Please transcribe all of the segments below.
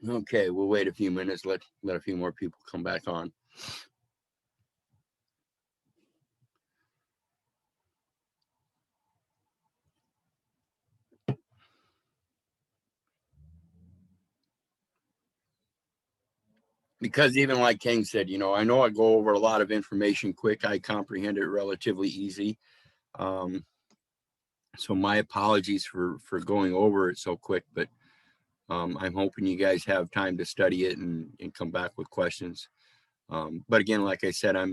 Okay, we'll wait a few minutes, let a few more people come back on. Because even like King said, I know I go over a lot of information quick. I comprehend it relatively easy. So my apologies for going over it so quick, but I'm hoping you guys have time to study it and come back with questions. But again, like I said, I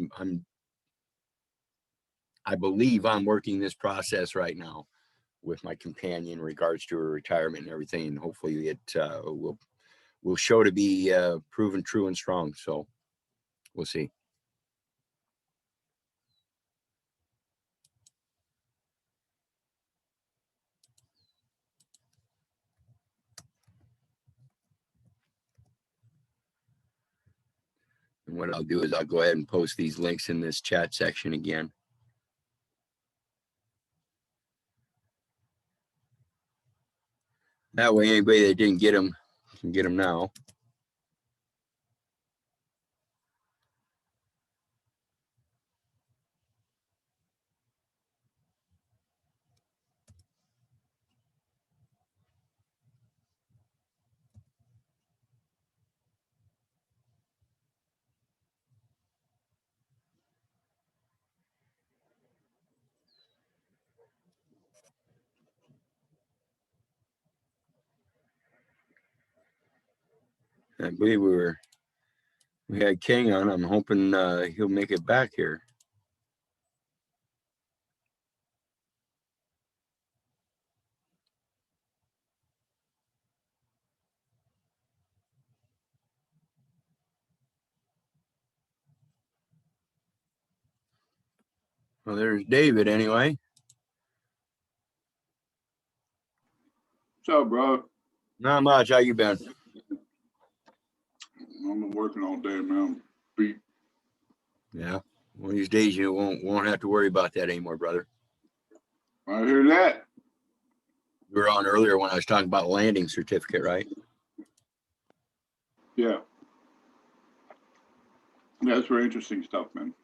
believe I'm working this process right now with my companion in regards to her retirement and everything. And hopefully it will show to be proven true and strong. So we'll see. And what I'll do is I'll go ahead and post these links in this chat section again. That way, anybody that didn't get them can get them now. I believe we had King on. I'm hoping he'll make it back here. Well, there's David anyway. What's up, bro? Not much. How you been? I've been working all day, man. Beat. Yeah. One of these days you won't have to worry about that anymore, brother. I hear that. We were on earlier when I was talking about landing certificate, right? Yeah. That's very interesting stuff, man.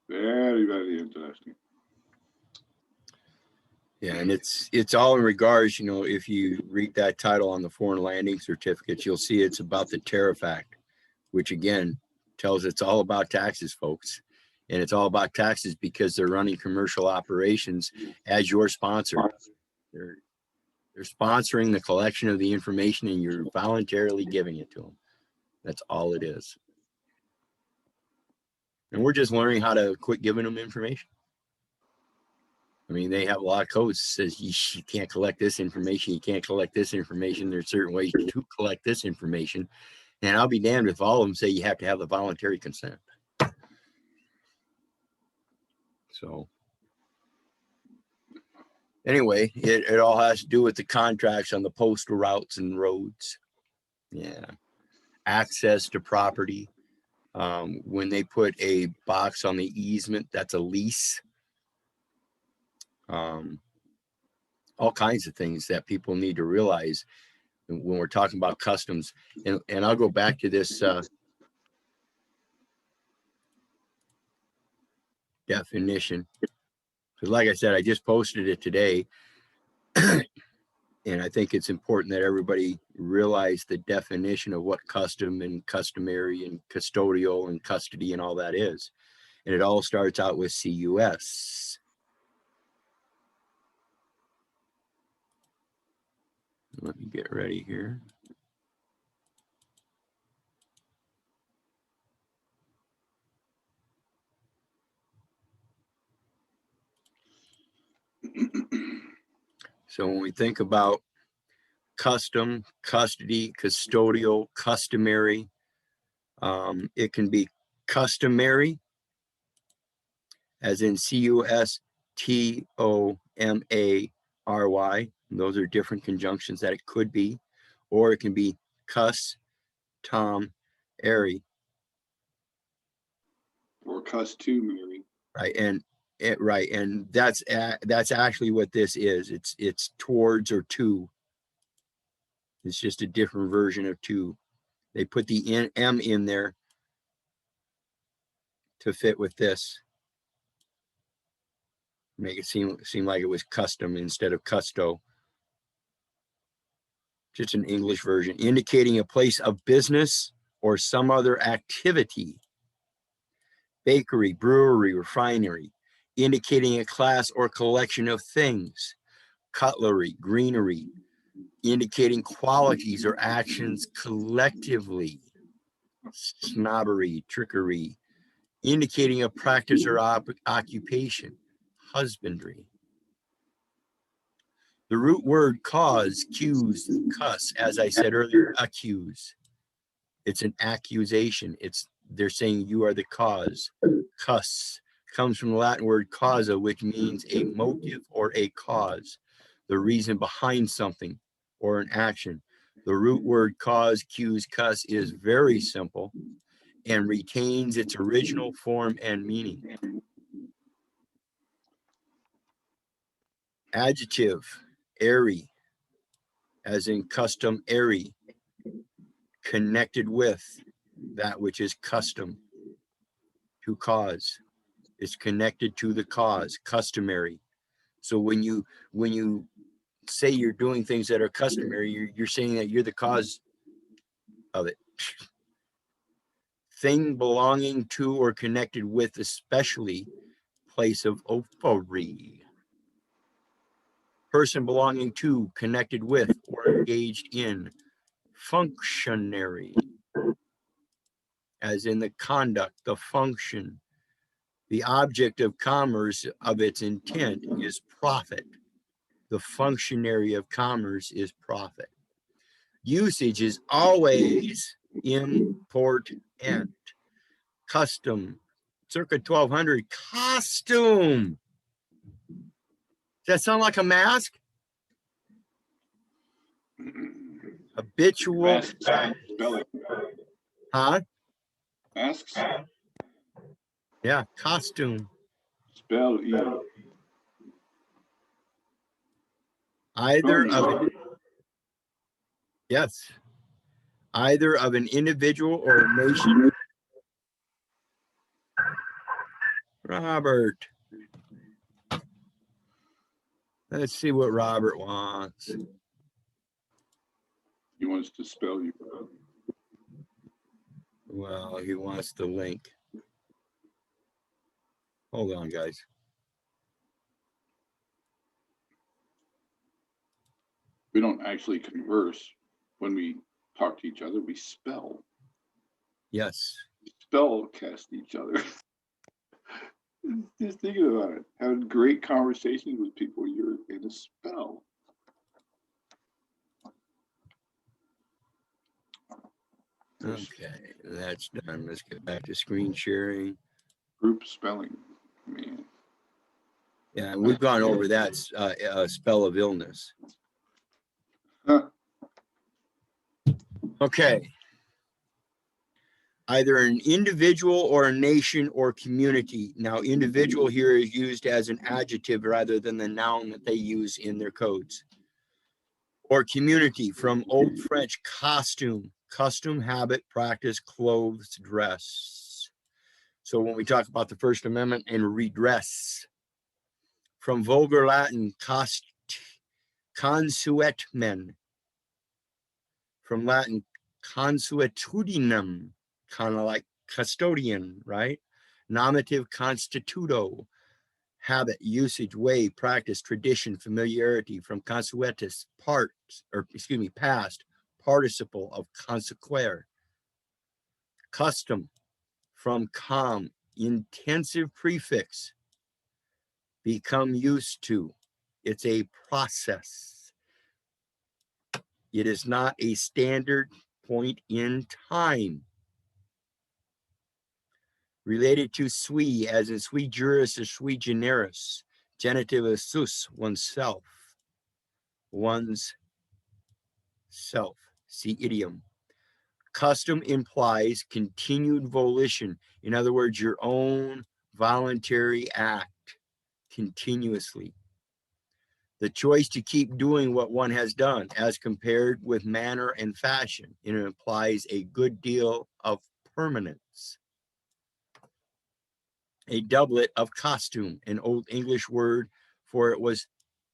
Very, very interesting. Yeah, and it's all in regards, if you read that title on the foreign landing certificates, you'll see it's about the Tariff Act, which again tells it's all about taxes, folks. And it's all about taxes because they're running commercial operations as your sponsor. They're sponsoring the collection of the information and you're voluntarily giving it to them. That's all it is. And we're just learning how to quit giving them information. I mean, they have a lot of codes that says you can't collect this information. You can't collect this information. There's certain ways to collect this information. And I'll be damned if all of them say you have to have the voluntary consent. So anyway, it all has to do with the contracts on the postal routes and roads. Yeah. Access to property. When they put a box on the easement, that's a lease. All kinds of things that people need to realize when we're talking about customs. And I'll go back to this definition. Because like I said, I just posted it today. And I think it's important that everybody realize the definition of what custom and customary and custodial and custody and all that is. And it all starts out with CUS. Let me get ready here. So when we think about custom, custody, custodial, customary, it can be customary, as in CUSTOMARY. Those are different conjunctions that it could be, or it can be customary. Or customary. Right, and that's actually what this is. It's towards or to. It's just a different version of to. They put the M in there to fit with this. Make it seem like it was custom instead of custo. Just an English version, indicating a place of business or some other activity. Bakery, brewery, refinery, indicating a class or collection of things. Cutlery, greenery, indicating qualities or actions collectively. Snobbery, trickery, indicating a practice or occupation. Husbandry. The root word cause, cues, cuss, as I said earlier, accuse. It's an accusation. They're saying you are the cause. Cuss comes from the Latin word causa, which means a motive or a cause, the reason behind something or an action. The root word cause, cues, cuss is very simple and retains its original form and meaning. Adjective, airy, as in customary, connected with that which is custom, to cause. It's connected to the cause, customary. So when you say you're doing things that are customary, you're saying that you're the cause of it. Thing belonging to or connected with, especially place of ophory. Person belonging to, connected with, or engaged in. Functionary, as in the conduct, the function. The object of commerce of its intent is profit. The functionary of commerce is profit. Usage is always important. Custom, circa 1200, costume. Does that sound like a mask? Habitual. Masks. Spelling. Huh? Masks. Yeah, costume. Spell E. Either of it. Yes. Either of an individual or a nation. Robert. Let's see what Robert wants. He wants to spell you. Well, he wants the link. Hold on, guys. We don't actually converse when we talk to each other. We spell. Yes. Spell cast each other. Just thinking about it. Having great conversations with people, you're in a spell. Okay, that's done. Let's get back to screen sharing. Group spelling, man. Yeah, we've gone over that spell of illness. Huh. Okay. Either an individual or a nation or community. Now, individual here is used as an adjective rather than the noun that they use in their codes. Or community, from Old French costume, custom, habit, practice, clothes, dress. So when we talk about the First Amendment and redress, from Vulgar Latin, consuetmen, from Latin, consuetudinem, kind of like custodian, right? Nominative constituto, habit, usage, way, practice, tradition, familiarity, from consuetus, past, participle of consequere. Custom, from com, intensive prefix, become used to. It's a process. It is not a standard point in time. Related to sui, as in sui juris or sui generis. Genitive of sus, oneself. One's self. See idiom. Custom implies continued volition. In other words, your own voluntary act continuously. The choice to keep doing what one has done as compared with manner and fashion. It implies a good deal of permanence. A doublet of costume, an old English word for it was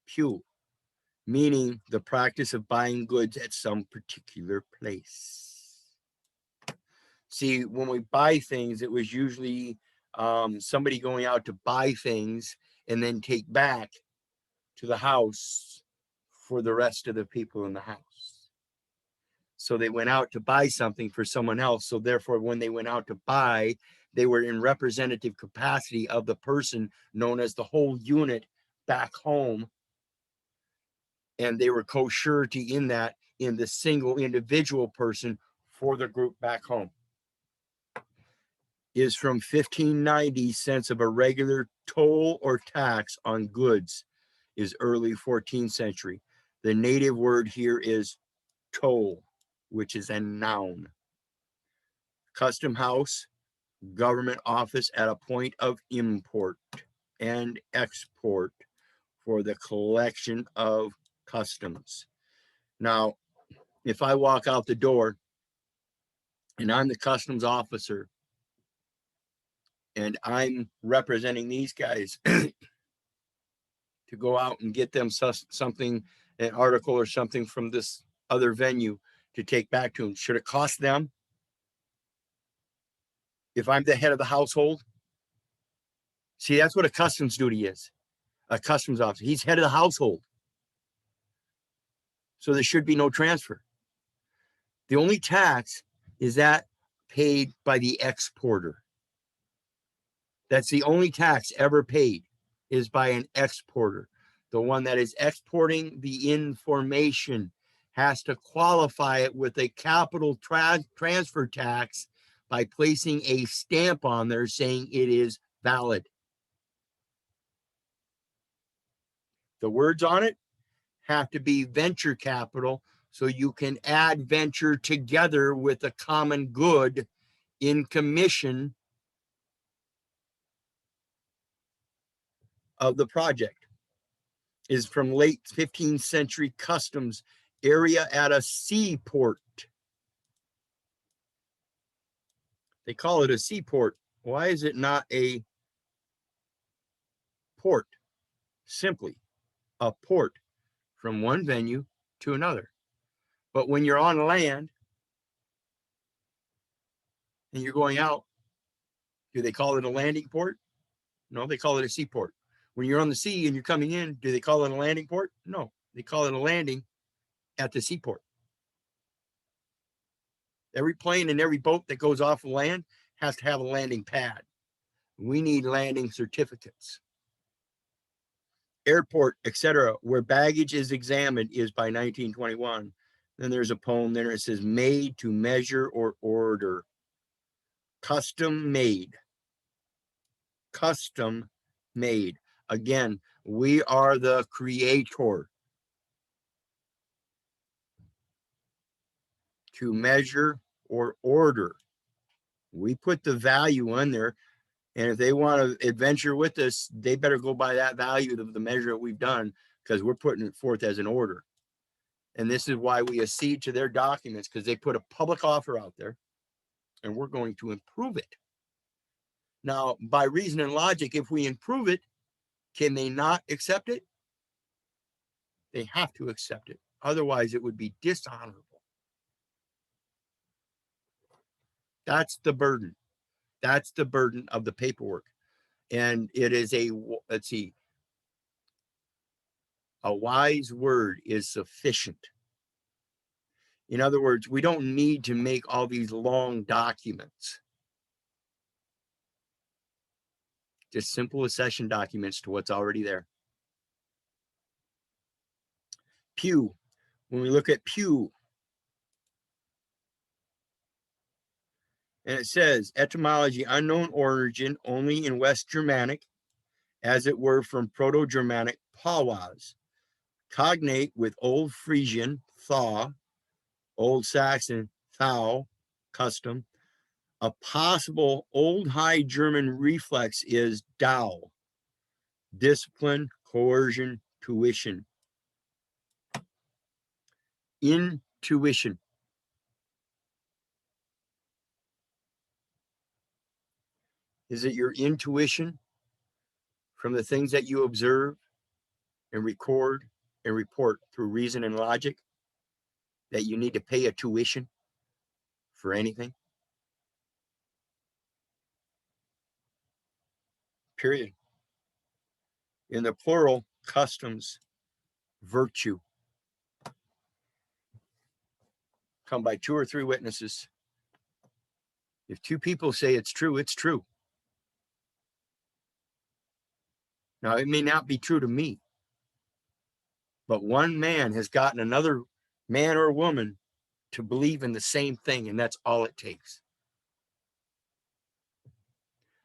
pew, meaning the practice of buying goods at some particular place. See, when we buy things, it was usually somebody going out to buy things and then take back to the house for the rest of the people in the house. So they went out to buy something for someone else. So therefore, when they went out to buy, they were in representative capacity of the person known as the whole unit back home. And they were co-surety in that, in the single individual person for the group back home. Is from 1590, cents of a regular toll or tax on goods, is early 14th century. The native word here is toll, which is a noun. Custom house, government office at a point of import and export for the collection of customs. Now, if I walk out the door and I'm the customs officer and I'm representing these guys to go out and get them something, an article or something from this other venue to take back to them, should it cost them? If I'm the head of the household? See, that's what a customs duty is. A customs officer, he's head of the household. So there should be no transfer. The only tax is that paid by the exporter. That's the only tax ever paid, is by an exporter. The one that is exporting the information has to qualify it with a capital transfer tax by placing a stamp on there saying it is valid. The words on it have to be venture capital, so you can add venture together with a common good in commission of the project. Is from late 15th century customs, area at a seaport. They call it a seaport. Why is it not a port? Simply a port from one venue to another. But when you're on land and you're going out, do they call it a landing port? No, they call it a seaport. When you're on the sea and you're coming in, do they call it a landing port? No, they call it a landing at the seaport. Every plane and every boat that goes off the land has to have a landing pad. We need landing certificates. Airport, etc., where baggage is examined, is by 1921. Then there's a poem there. It says, made to measure or order. Custom made. Custom made. Again, we are the creator. To measure or order. We put the value in there. And if they want to adventure with us, they better go by that value of the measure that we've done, because we're putting it forth as an order. And this is why we accede to their documents, because they put a public offer out there and we're going to improve it. Now, by reason and logic, if we improve it, can they not accept it? They have to accept it. Otherwise, it would be dishonorable. That's the burden. That's the burden of the paperwork. And it is a, let's see, a wise word is sufficient. In other words, we don't need to make all these long documents. Just simple accession documents to what's already there. Pew. When we look at pew, and it says etymology, unknown origin, only in West Germanic, as it were from Proto-Germanic pawas, cognate with Old Frisian thaw, Old Saxon thou, custom. A possible Old High German reflex is Dau, discipline, coercion, tuition, Intuition. Is it your intuition from the things that you observe and record and report through reason and logic that you need to pay a tuition for anything? Period. In the plural, customs, virtue, come by 2 or 3 witnesses. If 2 people say it's true, it's true. Now, it may not be true to me, but one man has gotten another man or woman to believe in the same thing, and that's all it takes.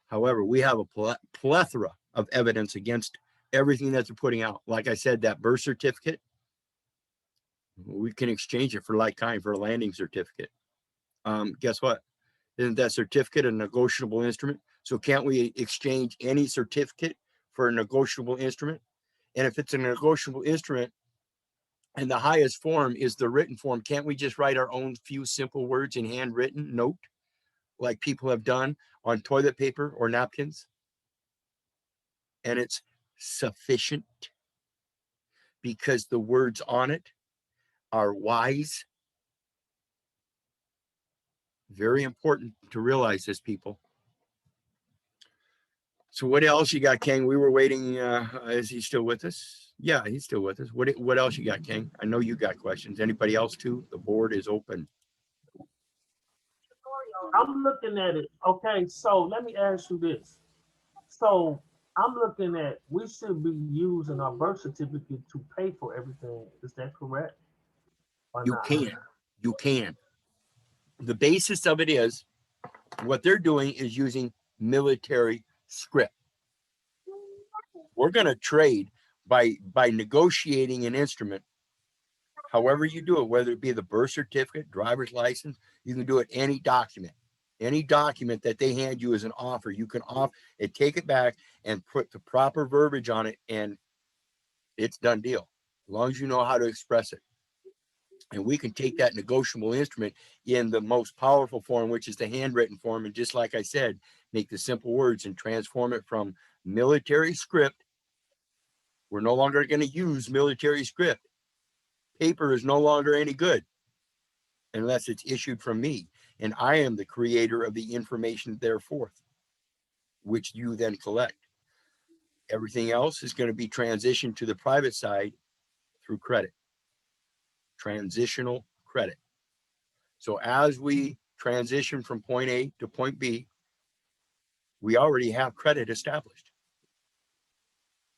However, we have a plethora of evidence against everything that they're putting out. Like I said, that birth certificate, we can exchange it for like kind for a landing certificate. Guess what? Isn't that certificate a negotiable instrument? So can't we exchange any certificate for a negotiable instrument? And if it's a negotiable instrument and the highest form is the written form, can't we just write our own few simple words in handwritten note like people have done on toilet paper or napkins? And it's sufficient because the words on it are wise. Very important to realize this, people. So what else you got, King? We were waiting. Is he still with us? Yeah, he's still with us. What else you got, King? I know you got questions. Anybody else too? The board is open. I'm looking at it. Okay, so let me ask you this. So I'm looking at we should be using our birth certificate to pay for everything. Is that correct or You not? can. You can. The basis of it is what they're doing is using military script. We're going to trade by negotiating an instrument. However you do it, whether it be the birth certificate, driver's license, you can do it any document. Any document that they hand you as an offer, you can off and take it back and put the proper verbiage on it, and it's done deal. As long as you know how to express it. And we can take that negotiable instrument in the most powerful form, which is the handwritten form. And just like I said, make the simple words and transform it from military script. We're no longer going to use military script. Paper is no longer any good unless it's issued from me. And I am the creator of the information therefore, which you then collect. Everything else is going to be transitioned to the private side through credit, transitional credit. So as we transition from point A to point B, we already have credit established.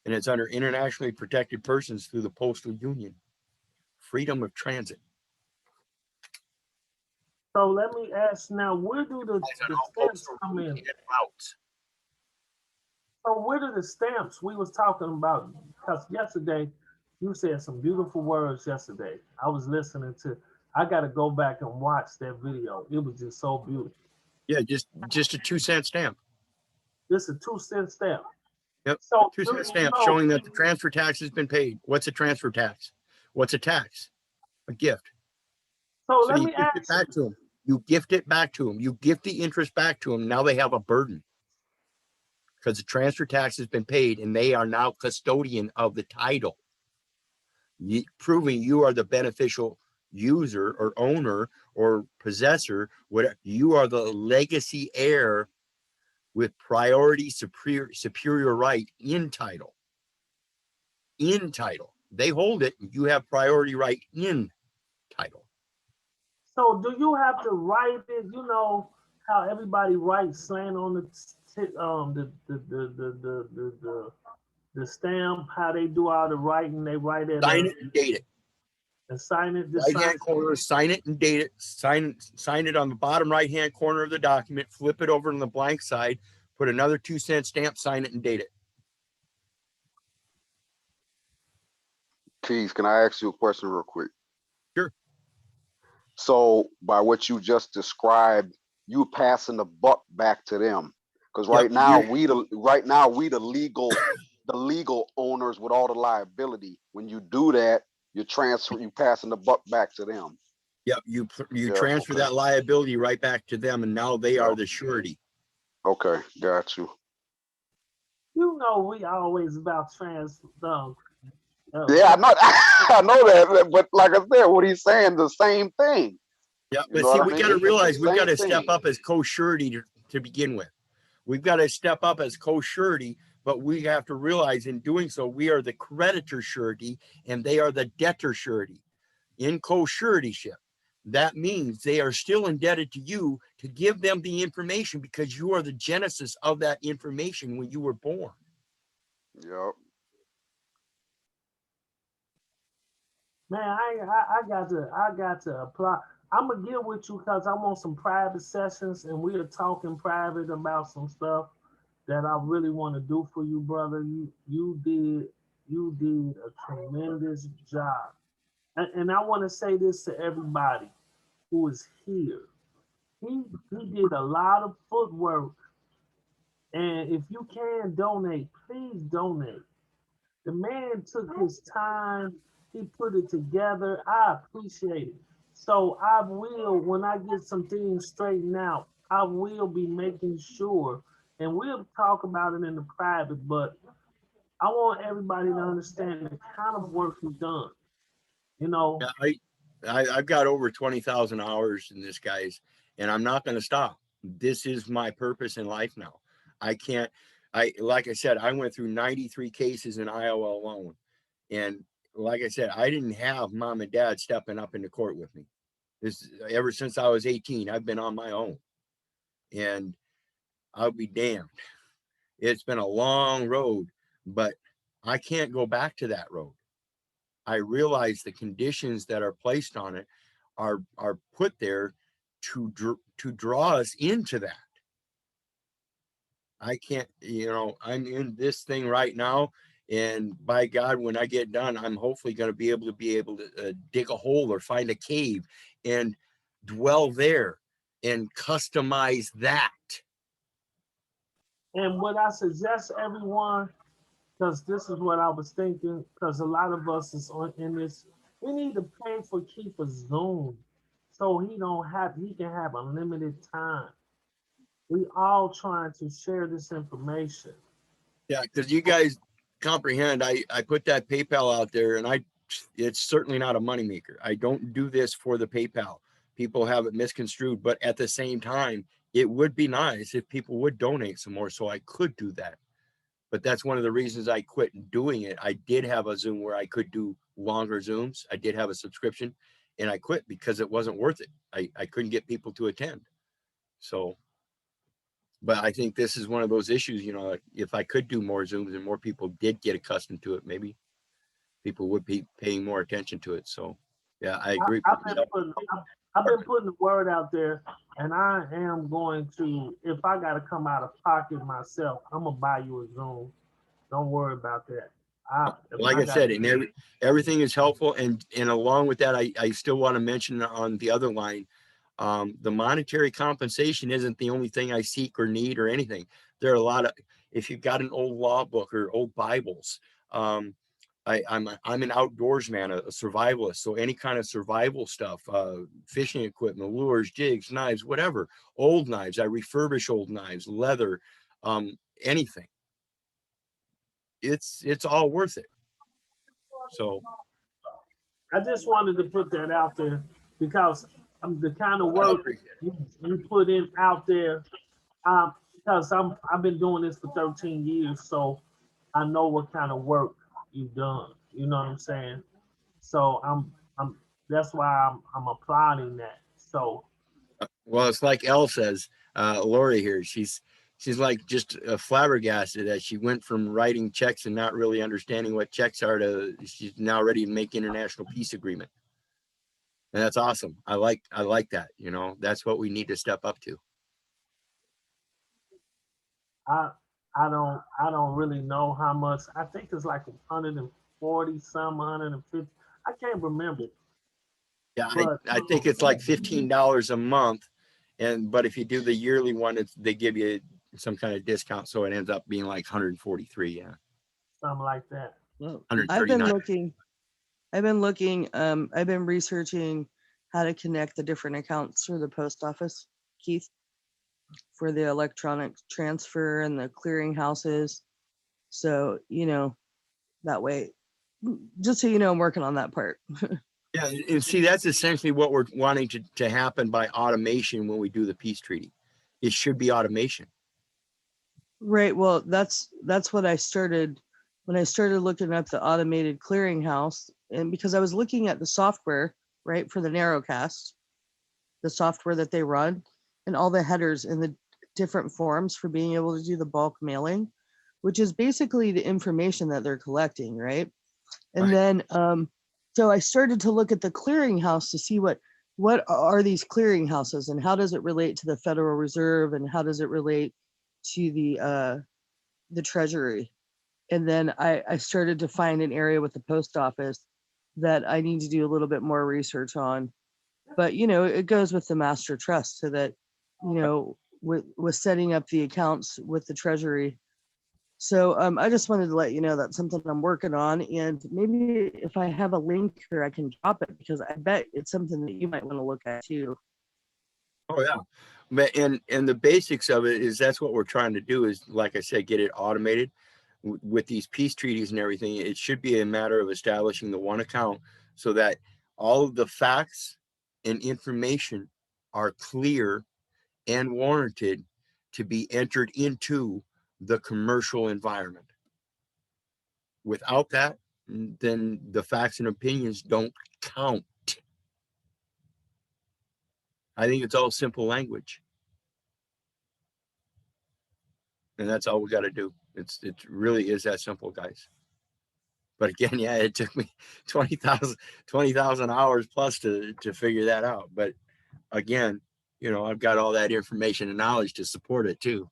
And it's under internationally protected persons through the postal union. Freedom of transit. So let me ask now, where do the stamps come in? So where do the stamps we was talking about? Because yesterday you said some beautiful words yesterday. I was listening to. I got to go back and watch that video. It was just so beautiful. Yeah, just a 2-cent stamp. This is a 2-cent stamp. Yep. So 2-cent stamp showing that the transfer tax has been paid. What's a transfer tax? What's a tax? A gift. So So let you me gift ask it back to them. You gift it back to them. You gift the interest back to them. Now they have a burden because the transfer tax has been paid and they are now custodian of the title, proving you are the beneficial user or owner or possessor. Whatever, you are the legacy heir with priority superior right in title. In title. They hold it. You have priority right in title. So do you have to write it? You know how everybody writes slang on the stamp. How they do all the writing? They write it. Sign it and date it. And sign it. Right hand corner. Sign it and date it. Sign it on the bottom right hand corner of the document. Flip it over on the blank side. Put another 2-cent stamp. Sign it and date it. Keys, can I ask you a question real quick? Sure. So by what you just described, you passing the buck back to them. Because right now we the legal owners with all the liability. When you do that, You passing the buck back to them. Yep, you Yeah, transfer okay. that liability right back to them, and now they are Yep. the surety. Okay, got you. You know, we always about Yeah, I know, I know that, but like I said, what he's saying, the same thing. Yeah, You but know see, what I we mean? got to realize we've got Same to step thing. up as co-surety to begin with. We've got to step up as co-surety, but we have to realize in doing so, we are the creditor surety and they are the debtor surety. In co-suretyship, that means they are still indebted to you to give them the information because you are the genesis of that information when you were born. Yep. Man, I got to apply. I'm gonna get with you because I'm on some private sessions and we are talking private about some stuff that I really want to do for you, brother. You did a tremendous job, and I want to say this to everybody who is here. He did a lot of footwork, and if you can donate, please donate. The man took his time, he put it together. I appreciate it. So I will, when I get some things straightened out, I will be making sure, and we'll talk about it in the private, but I want everybody to understand the kind of work you've done. You know, Yeah, I've got over 20,000 hours in this, guys, and I'm not going to stop. This is my purpose in life now. I can't, like I said, I went through 93 cases in Iowa alone. And like I said, I didn't have mom and dad stepping up into court with me. This ever since I was 18, I've been on my own, and I'll be damned. It's been a long road, but I can't go back to that road. I realize the conditions that are placed on it are put there to draw us into that. I can't, I'm in this thing right now, and by God, when I get done, I'm hopefully going to be able to dig a hole or find a cave and dwell there and customize that. and what I suggest everyone, because this is what I was thinking, because a lot of us is on in this, we need to pay for Keeper Zoom so he can have unlimited time. We all trying to share this information. Yeah, because you guys comprehend, I put that PayPal out there, and it's certainly not a moneymaker. I don't do this for the PayPal. People have it misconstrued, but at the same time, it would be nice if people would donate some more so I could do that. But that's one of the reasons I quit doing it. I did have a Zoom where I could do longer Zooms. I did have a subscription, and I quit because it wasn't worth it. I couldn't get people to attend. So, but I think this is one of those issues, if I could do more Zooms and more people did get accustomed to it, maybe people would be paying more attention to it. So, yeah, I agree. I've been putting the word out there, and I am going to, if I got to come out of pocket myself, I'm going to buy you a Zoom. Don't worry about that. Like I said, and everything is helpful. And along with that, I still want to mention on the other line, the monetary compensation isn't the only thing I seek or need or anything. There are a lot of, if you've got an old law book or old Bibles, I'm an outdoors man, a survivalist. So any kind of survival stuff, fishing equipment, lures, jigs, knives, whatever, old knives. I refurbish old knives, leather, anything. It's all worth it. So I just wanted to put that out there because the kind of work you put in out there, because I've been doing this for 13 years, so I know what kind of work you've done. You know what I'm saying? So I'm that's why I'm applauding that. So well, it's like Elle says, Lori here. She's like just flabbergasted that she went from writing checks and not really understanding what checks are to she's now ready to make international peace agreement. And that's awesome. I like that. That's what we need to step up to. I I don't really know how much. I think it's like 140 some 150. I can't remember. Yeah, But I think it's like $15 a month, but if you do the yearly one, they give you some kind of discount, so it ends up being like 143. Yeah, something like that. Well, I've been 139. looking. I've been looking, I've been researching how to connect the different accounts for the post office, Keith, for the electronic transfer and the clearing houses. So, that way, just so you know, I'm working on that part. Yeah, and see, that's essentially what we're wanting to happen by automation when we do the peace treaty. It should be automation. Right. Well, that's what I started when I started looking up the automated clearinghouse, and because I was looking at the software, right, for the narrowcast, the software that they run, and all the headers and the different forms for being able to do the bulk mailing, which is basically the information that they're collecting, right? And Right. then so I started to look at the clearinghouse to see what are these clearinghouses and how does it relate to the Federal Reserve and how does it relate to the Treasury. And then I started to find an area with the post office that I need to do a little bit more research on. But it goes with the master trust so that, with setting up the accounts with the Treasury. So I just wanted to let you know that's something I'm working on. And maybe if I have a link here, I can drop it because I bet it's something that you might want to look at too. Oh yeah. But and the basics of it is that's what we're trying to do is, like I said, get it automated with these peace treaties and everything. It should be a matter of establishing the one account so that all of the facts and information are clear and warranted to be entered into the commercial environment. Without that, then the facts and opinions don't count. I think it's all simple language. And that's all we got to do. It really is that simple, guys. But again, yeah, it took me 20,000 hours plus to figure that out. But again, I've got all that information and knowledge to support it too.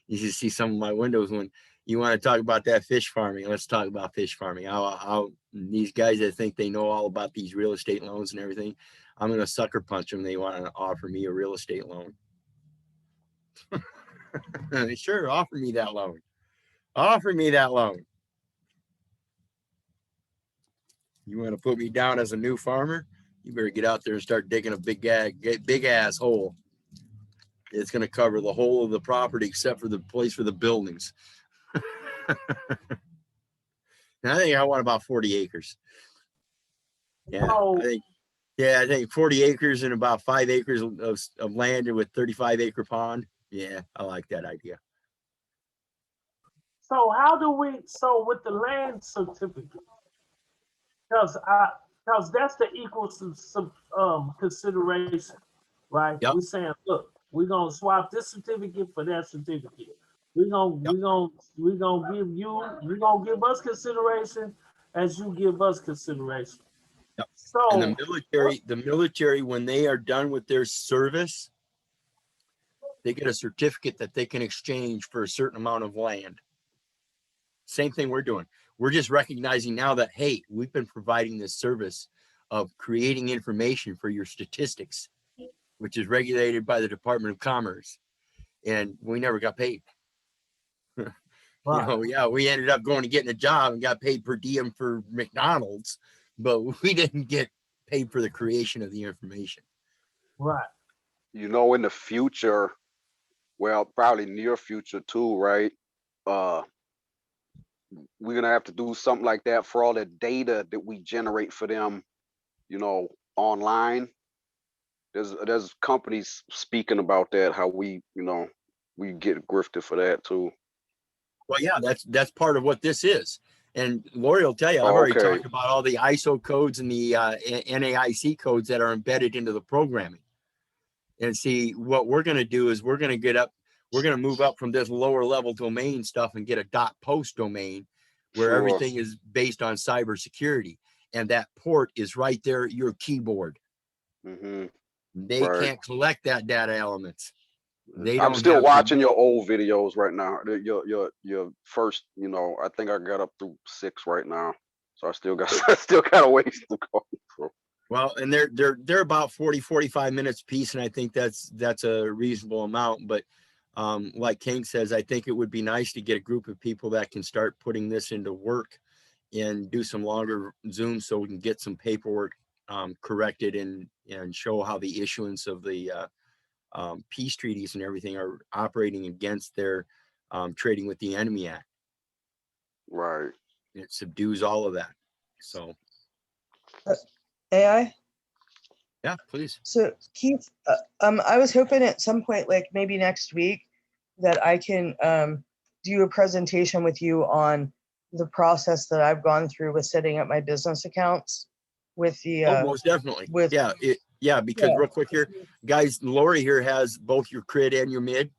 You should see some of my windows when you want to talk about that fish farming. Let's talk about fish farming. These guys that think they know all about these real estate loans and everything, I'm going to sucker punch them. They want to offer me a real estate loan. Sure, offer me that loan. Offer me that loan. You want to put me down as a new farmer? You better get out there and start digging a big ass hole. It's going to cover the whole of the property except for the place for the buildings. And I think I want about 40 acres. Yeah, So, I think 40 acres and about 5 acres of land with 35-acre pond. Yeah, I like that idea. so so with the land certificate, because that's the equal consideration, right? Yep. We're saying, look, we're gonna swap this certificate for that certificate. We're gonna give us consideration as you give us consideration. Yep. So And the military, when they are done with their service, they get a certificate that they can exchange for a certain amount of land. Same thing we're doing. We're just recognizing now that, hey, we've been providing this service of creating information for your statistics, which is regulated by the Department of Commerce. And we never got paid. right. Yeah, we ended up going and getting a job and got paid per diem for McDonald's, but we didn't get paid for the creation of the information. Right. In the future, well, probably near future too, right? We're gonna have to do something like that for all the data that we generate for them, online. There's companies speaking about that, how we get grifted for that too. Well, yeah, that's part of what this is. And Lori will tell you, I've Oh, already okay. talked about all the ISO codes and the NAIC codes that are embedded into the programming. And see, what we're going to do is we're going to move up from this lower level domain stuff and get a .post domain where Sure. everything is based on cybersecurity. And that port is right there at your keyboard. Mm-hmm. They Right. can't collect that data elements. They I'm don't still have watching your old videos right now. Your first, I think I got up through 6 right now. So I still got a ways to go. So. Well, and they're about 40-45 minutes piece, and I think that's a reasonable amount. But like King says, I think it would be nice to get a group of people that can start putting this into work and do some longer Zooms so we can get some paperwork corrected and show how the issuance of the peace treaties and everything are operating against their Trading with the Enemy Act. Right. It subdues all of that. So, AI. yeah, please. So Keith, I was hoping at some point, like maybe next week, that I can do a presentation with you on the process that I've gone through with setting up my business accounts with the Oh, most definitely. with Because Yeah. real quick here, guys, Lori here has both your crit and your mid.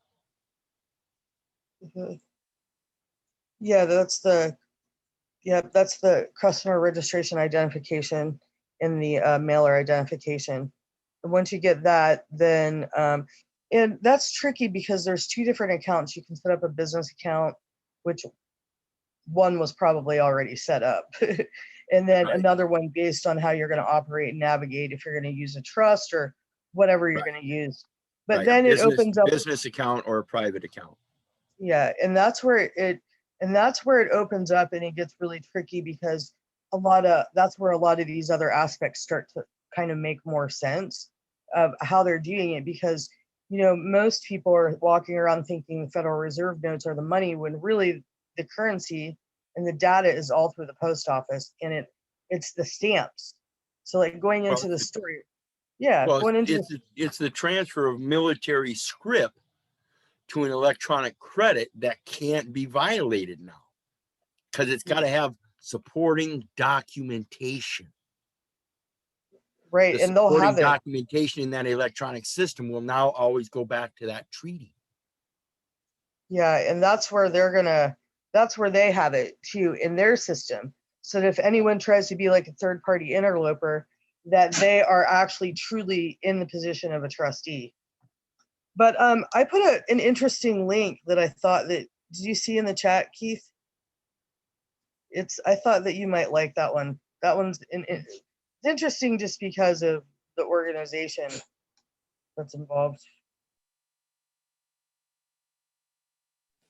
yeah, that's the customer registration identification and the mailer identification. And once you get that, then and that's tricky because there's two different accounts. You can set up a business account, which one was probably already set up, and then Right. another one based on how you're going to operate and navigate, if you're going to use a trust or whatever you're Right. going to use. But Right, then a it opens up, business account or a private account. yeah, and that's where it opens up and it gets really tricky because that's where a lot of these other aspects start to kind of make more sense of how they're doing it, because most people are walking around thinking the Federal Reserve notes are the money, when really the currency and the data is all through the post office, and it's the stamps. So like going into the story, yeah, Well, going into it's the transfer of military script to an electronic credit that can't be violated now, because it's got to have supporting documentation. right, The and they'll supporting have it. documentation in that electronic system will now always go back to that treaty. Yeah, and that's where they have it too in their system. So that if anyone tries to be like a third party interloper, that they are actually truly in the position of a trustee. But I put an interesting link that I thought that, did you see in the chat, Keith? I thought that you might like that one. That one's it's interesting just because of the organization that's involved.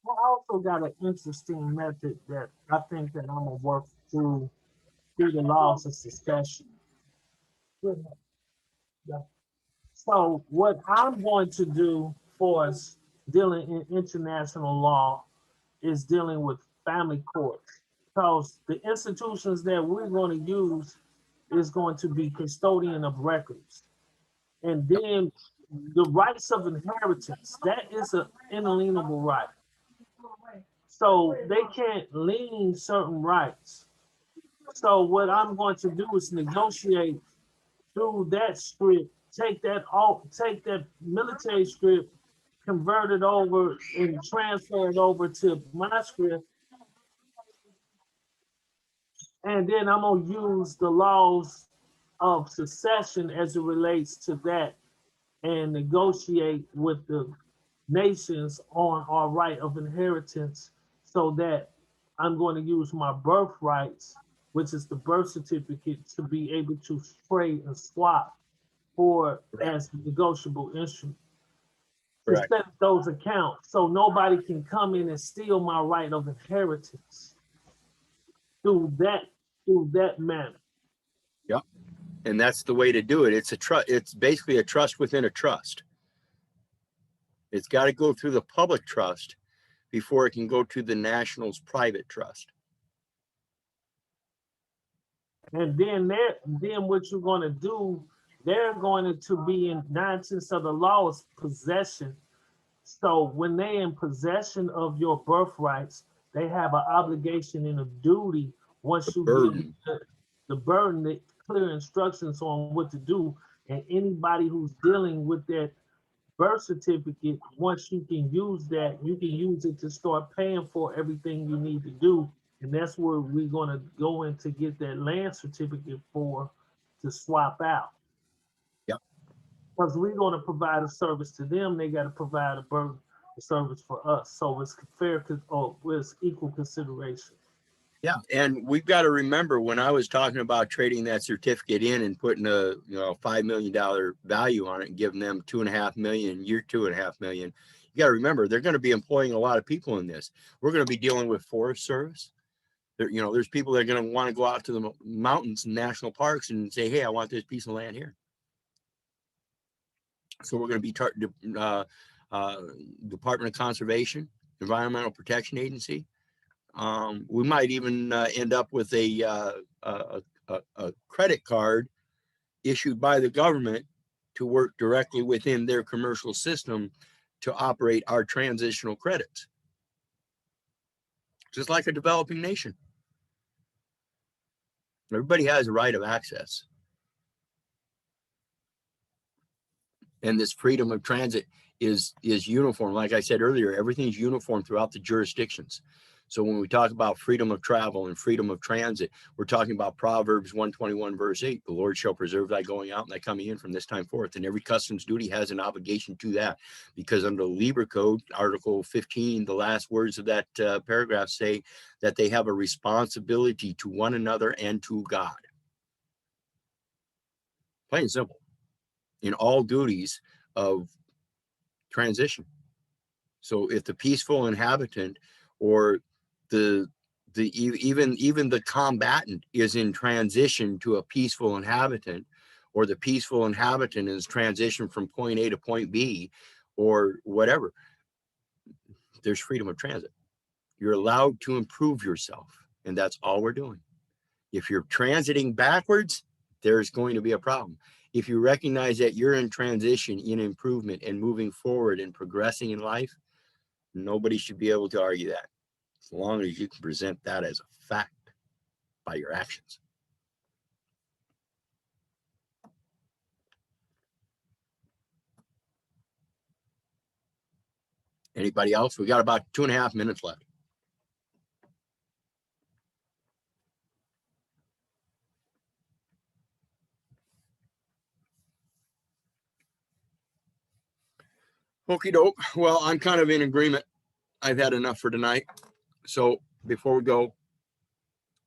I also got an interesting method that I think that I'm gonna work through the laws of succession. Yeah. So what I'm going to do for us dealing in international law is dealing with family courts. Because the institutions that we're going to use is going to be custodian of records. And then the rights of inheritance, that is an inalienable right. So they can't lien certain rights. So what I'm going to do is negotiate through that script, take that military script, convert it over and transfer it over to my script. And then I'm gonna use the laws of succession as it relates to that and negotiate with the nations on our right of inheritance, so that I'm going to use my birthrights, which is the birth certificate, to be able to trade and swap for as negotiable instrument to Correct. set those accounts so nobody can come in and steal my right of inheritance through that manner. Yep. And that's the way to do it. It's a trust. It's basically a trust within a trust. It's got to go through the public trust before it can go to the national's private trust. And then what you're going to do, they're going to be in 9/10 of the law is possession. So when they in possession of your birthrights, they have an obligation and a duty once you Burden. give the burden, the clear instructions on what to do. And anybody who's dealing with that birth certificate, once you can use that, you can use it to start paying for everything you need to do. And that's where we're going to go in to get that land certificate to swap out. Yep. Because we're going to provide a service to them, they got to provide a service for us. So it's fair, it's equal consideration. Yeah, and we've got to remember, when I was talking about trading that certificate in and putting a $5 million value on it and giving them $2.5 million, you're $2.5 million. You got to remember, they're going to be employing a lot of people in this. We're going to be dealing with Forest Service. There's people that are going to want to go out to the mountains and national parks and say, hey, I want this piece of land here. So we're going to be Department of Conservation, Environmental Protection Agency. We might even end up with a credit card issued by the government to work directly within their commercial system to operate our transitional credits. Just like a developing nation. Everybody has a right of access. And this freedom of transit is uniform. Like I said earlier, everything's uniform throughout the jurisdictions. So when we talk about freedom of travel and freedom of transit, we're talking about Proverbs 121 verse 8. The Lord shall preserve thy going out and thy coming in from this time forth. And every customs duty has an obligation to that, because under the Libra Code, Article 15, the last words of that paragraph say that they have a responsibility to one another and to God. Plain and simple. In all duties of transition. So if the peaceful inhabitant or even the combatant is in transition to a peaceful inhabitant, or the peaceful inhabitant is transition from point A to point B, or whatever, there's freedom of transit. You're allowed to improve yourself, and that's all we're doing. If you're transiting backwards, there's going to be a problem. If you recognize that you're in transition, in improvement, and moving forward and progressing in life, nobody should be able to argue that, as long as you can present that as a fact by your actions. Anybody else? We got about 2.5 minutes left. Okie doke. Well, I'm kind of in agreement. I've had enough for tonight. So before we go,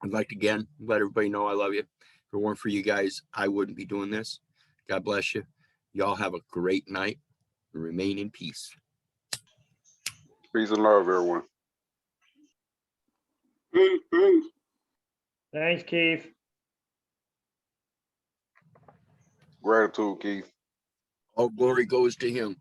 I'd like to again let everybody know I love you. If it weren't for you guys, I wouldn't be doing this. God bless you. Y'all have a great night and remain in peace. Peace and love, everyone. Peace, peace. Thanks, Keith. Gratitude, Keith. All glory goes to him.